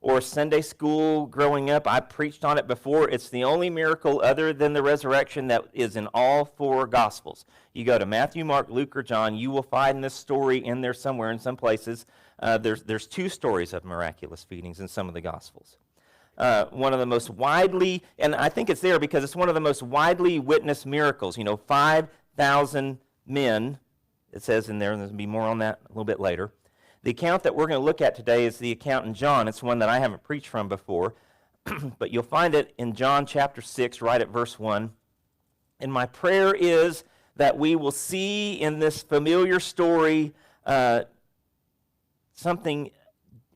or Sunday school growing up. I preached on it before. It's the only miracle other than the resurrection that is in all four Gospels. You go to Matthew, Mark, Luke, or John, you will find this story in there somewhere in some places. There's two stories of miraculous feedings in some of the Gospels. One of the most widely, and I think it's there because it's one of the most widely witnessed miracles. 5,000 men, it says in there, and there's going to be more on that a little bit later. The account that we're going to look at today is the account in John. It's one that I haven't preached from before, but you'll find it in John chapter 6, right at verse 1. And my prayer is that we will see in this familiar story something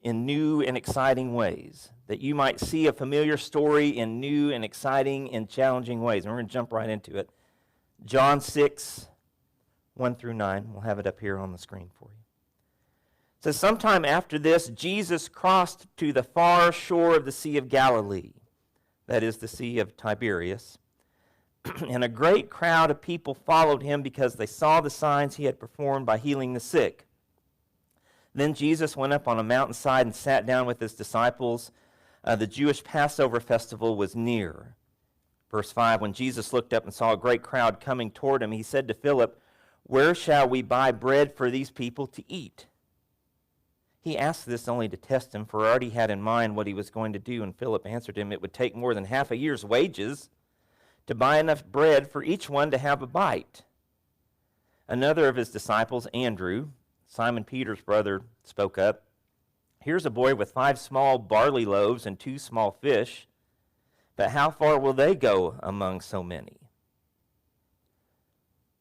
in new and exciting ways, that you might see a familiar story in new and exciting and challenging ways. And we're going to jump right into it. John 6, 1 through 9. We'll have it up here on the screen for you. It says, sometime after this, Jesus crossed to the far shore of the Sea of Galilee, that is the Sea of Tiberias, and a great crowd of people followed him because they saw the signs he had performed by healing the sick. Then Jesus went up on a mountainside and sat down with his disciples. The Jewish Passover festival was near. Verse 5, when Jesus looked up and saw a great crowd coming toward him, he said to Philip, "Where shall we buy bread for these people to eat?" He asked this only to test him, for he already had in mind what he was going to do. And Philip answered him, "It would take more than half a year's wages to buy enough bread for each one to have a bite." Another of his disciples, Andrew, Simon Peter's brother, spoke up. "Here's a boy with 5 small barley loaves and 2 small fish, but how far will they go among so many?"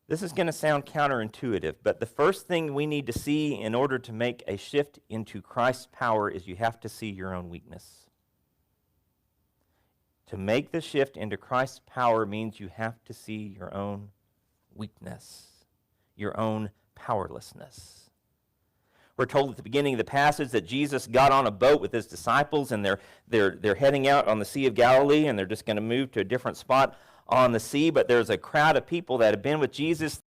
This is going to sound counterintuitive, but the first thing we need to see in order to make a shift into Christ's power is you have to see your own weakness. To make the shift into Christ's power means you have to see your own weakness, your own powerlessness. We're told at the beginning of the passage that Jesus got on a boat with his disciples, and they're heading out on the Sea of Galilee, and they're just going to move to a different spot on the sea. But there's a crowd of people that have been with Jesus.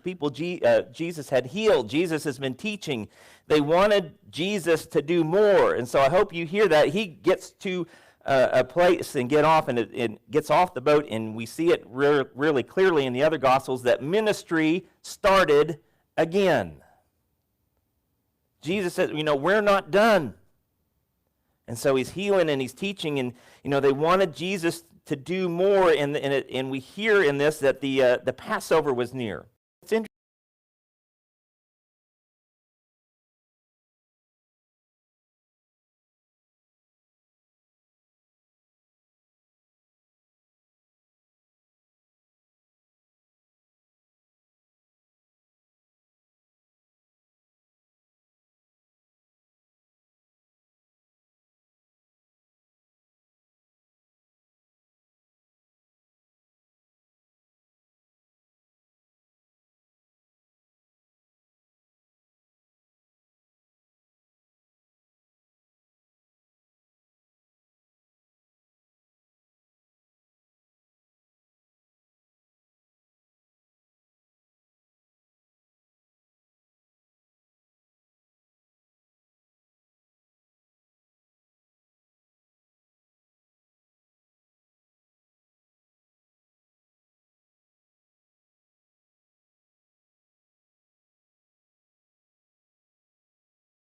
People Jesus had healed. Jesus has been teaching. They wanted Jesus to do more. And so I hope you hear that. He gets to a place and get off, and it gets off the boat, and we see it really clearly in the other Gospels that ministry started again. Jesus said, we're not done. And so he's healing and he's teaching, and they wanted Jesus to do more, and we hear in this that the Passover was near.